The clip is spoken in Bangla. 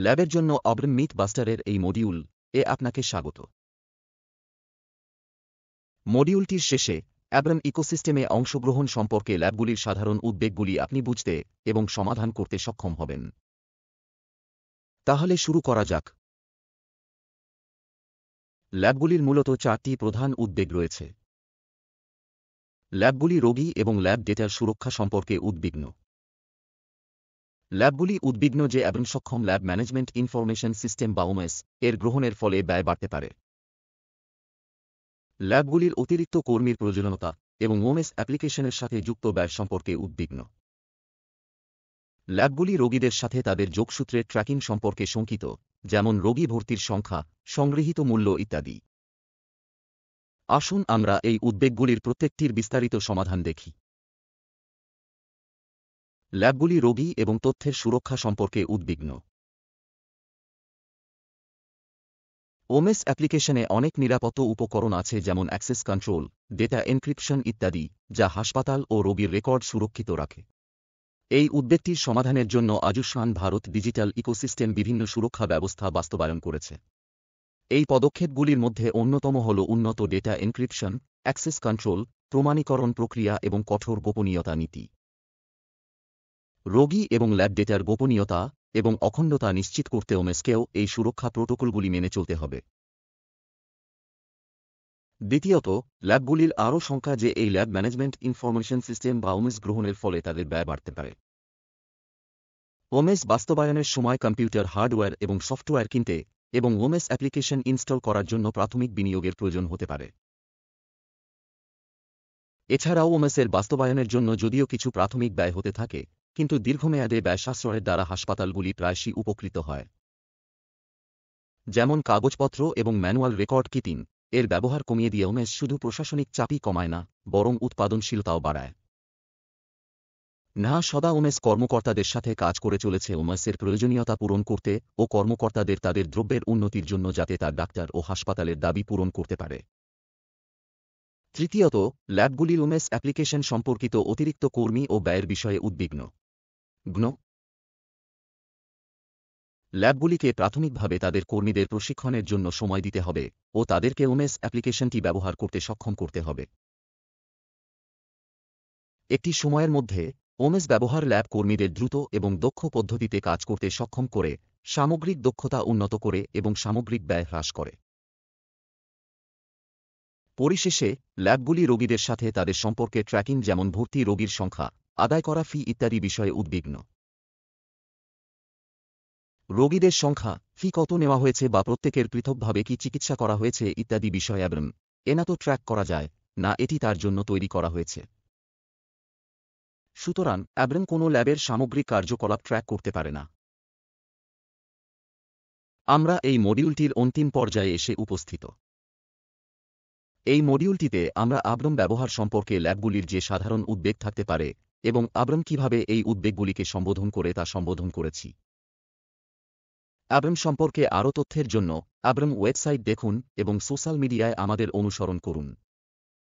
ল্যাবের জন্য আব্রাম মিথ বাস্টারের এই মডিউল এ আপনাকে স্বাগত। মডিউলটির শেষে আব্রাম ইকোসিস্টেমে অংশগ্রহণ সম্পর্কে ল্যাবগুলির সাধারণ উদ্বেগগুলি আপনি বুঝতে এবং সমাধান করতে সক্ষম হবেন। তাহলে শুরু করা যাক। ল্যাবগুলির মূলত 4টি প্রধান উদ্বেগ রয়েছে। ল্যাবগুলি রোগী এবং ল্যাব ডেটার সুরক্ষা সম্পর্কে উদ্বিগ্ন। ল্যাবগুলি উদ্বিগ্ন যে আব্রাম সক্ষম ল্যাব ম্যানেজমেন্ট ইনফরমেশন সিস্টেম বা ওএমএস এর গ্রহণের ফলে ব্যয় বাড়তে পারে। ল্যাবগুলির অতিরিক্ত কর্মীর প্রয়োজনীয়তা এবং ওএমএস অ্যাপ্লিকেশনের সাথে যুক্ত ব্যয় সম্পর্কে উদ্বিগ্ন। ল্যাবগুলি রোগীদের সাথে তাদের যোগসূত্রের ট্র্যাকিং সম্পর্কে শঙ্কিত, যেমন রোগী ভর্তির সংখ্যা, সংগৃহীত মূল্য ইত্যাদি। আসুন আমরা এই উদ্বেগগুলির প্রত্যেকটির বিস্তারিত সমাধান দেখি। ল্যাবগুলি রোগী এবং তথ্যের সুরক্ষা সম্পর্কে উদ্বিগ্ন। ওএমএস অ্যাপ্লিকেশনে অনেক নিরাপত্তা উপকরণ আছে, যেমন অ্যাক্সেস কন্ট্রোল, ডেটা এনক্রিপশন ইত্যাদি, যা হাসপাতাল ও রোগীর রেকর্ড সুরক্ষিত রাখে। এই উদ্বেগটির সমাধানের জন্য আয়ুষ্মান ভারত ডিজিটাল ইকোসিস্টেম বিভিন্ন সুরক্ষা ব্যবস্থা বাস্তবায়ন করেছে। এই পদক্ষেপগুলির মধ্যে অন্যতম হল উন্নত ডেটা এনক্রিপশন, অ্যাক্সেস কন্ট্রোল, প্রমাণীকরণ প্রক্রিয়া এবং কঠোর গোপনীয়তা নীতি। রোগী এবং ল্যাব ডেটার গোপনীয়তা এবং অখণ্ডতা নিশ্চিত করতে ওএমএসকেও এই সুরক্ষা প্রোটোকলগুলি মেনে চলতে হবে। দ্বিতীয়ত, ল্যাবগুলির আরও শঙ্কা যে এই ল্যাব ম্যানেজমেন্ট ইনফরমেশন সিস্টেম বা ওএমএস গ্রহণের ফলে তাদের ব্যয় বাড়তে পারে। ওএমএস বাস্তবায়নের সময় কম্পিউটার হার্ডওয়্যার এবং সফটওয়্যার কিনতে এবং ওএমএস অ্যাপ্লিকেশন ইনস্টল করার জন্য প্রাথমিক বিনিয়োগের প্রয়োজন হতে পারে। এছাড়াও ওএমএসের বাস্তবায়নের জন্য যদিও কিছু প্রাথমিক ব্যয় হতে থাকে, কিন্তু দীর্ঘমেয়াদে ব্যয় সাশ্রয়ের দ্বারা হাসপাতালগুলি প্রায়শই উপকৃত হয়। যেমন কাগজপত্র এবং ম্যানুয়াল রেকর্ড কিপিং এর ব্যবহার কমিয়ে দিয়ে ওএমএস শুধু প্রশাসনিক চাপই কমায় না, বরং উৎপাদনশীলতাও বাড়ায়। সদা ওএমএস কর্মকর্তাদের সাথে কাজ করে চলেছে ওএমএসের প্রয়োজনীয়তা পূরণ করতে ও কর্মকর্তাদের তাদের দ্রব্যের উন্নতির জন্য, যাতে তার ডাক্তার ও হাসপাতালের দাবি পূরণ করতে পারে। তৃতীয়ত, ল্যাবগুলির ওএমএস অ্যাপ্লিকেশন সম্পর্কিত অতিরিক্ত কর্মী ও ব্যয়ের বিষয়ে উদ্বিগ্ন। ল্যাবগুলিকে প্রাথমিকভাবে তাদের কর্মীদের প্রশিক্ষণের জন্য সময় দিতে হবে ও তাদেরকে ওএমএস অ্যাপ্লিকেশনটি ব্যবহার করতে সক্ষম করতে হবে। একটি সময়ের মধ্যে ওএমএস ব্যবহার ল্যাব কর্মীদের দ্রুত এবং দক্ষ পদ্ধতিতে কাজ করতে সক্ষম করে, সামগ্রিক দক্ষতা উন্নত করে এবং সামগ্রিক ব্যয় হ্রাস করে। পরিশেষে, ল্যাবগুলি রোগীদের সাথে তাদের সম্পর্কে ট্র্যাকিং, যেমন ভর্তি রোগীর সংখ্যা, আদায় করা ফি ইত্যাদি বিষয়ে উদ্বিগ্ন। রোগীদের সংখ্যা, ফি কত নেওয়া হয়েছে বা প্রত্যেকের পৃথকভাবে কি চিকিৎসা করা হয়েছে ইত্যাদি বিষয় আব্রাম এনা তো ট্র্যাক করা যায় না, এটি তার জন্য তৈরি করা হয়েছে। সুতরাং আব্রাম কোনো ল্যাবের সামগ্রিক কার্যকলাপ ট্র্যাক করতে পারে না। আমরা এই মডিউলটির অন্তিম পর্যায়ে এসে উপস্থিত। এই মডিউলটিতে আমরা আব্রাম ব্যবহার সম্পর্কে ল্যাবগুলির যে সাধারণ উদ্বেগ থাকতে পারে এবং আব্রাম কিভাবে এই উদ্বেগগুলিকে সম্বোধন করে তা সম্বোধন করেছি। আব্রাম সম্পর্কে আরও তথ্যের জন্য আব্রাম ওয়েবসাইট দেখুন এবং সোশ্যাল মিডিয়ায় আমাদের অনুসরণ করুন।